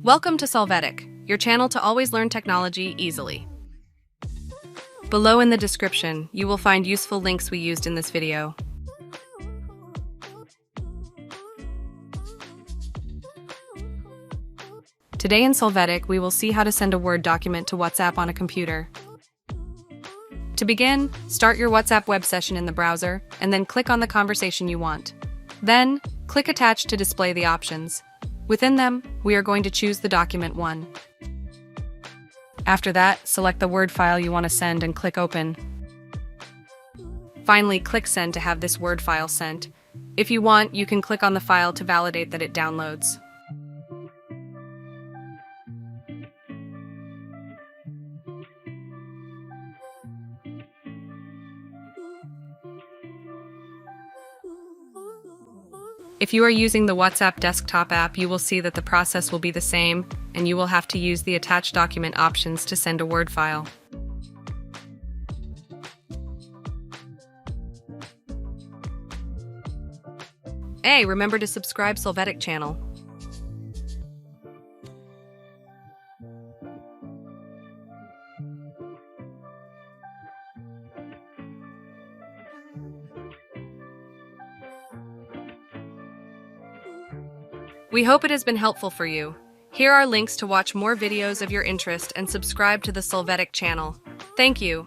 Welcome to Solvetic, your channel to always learn technology easily. Below in the description, you will find useful links we used in this video. Today in Solvetic, we will see how to send a Word document to WhatsApp on a computer. To begin, start your WhatsApp web session in the browser, and then click on the conversation you want. Then, click Attach to display the options. Within them, we are going to choose the document 1. After that, select the Word file you want to send and click Open. Finally, click Send to have this Word file sent. If you want, you can click on the file to validate that it downloads. If you are using the WhatsApp desktop app, you will see that the process will be the same, and you will have to use the Attach Document options to send a Word file. Hey, remember to subscribe Solvetic channel. We hope it has been helpful for you. Here are links to watch more videos of your interest and subscribe to the Solvetic channel. Thank you.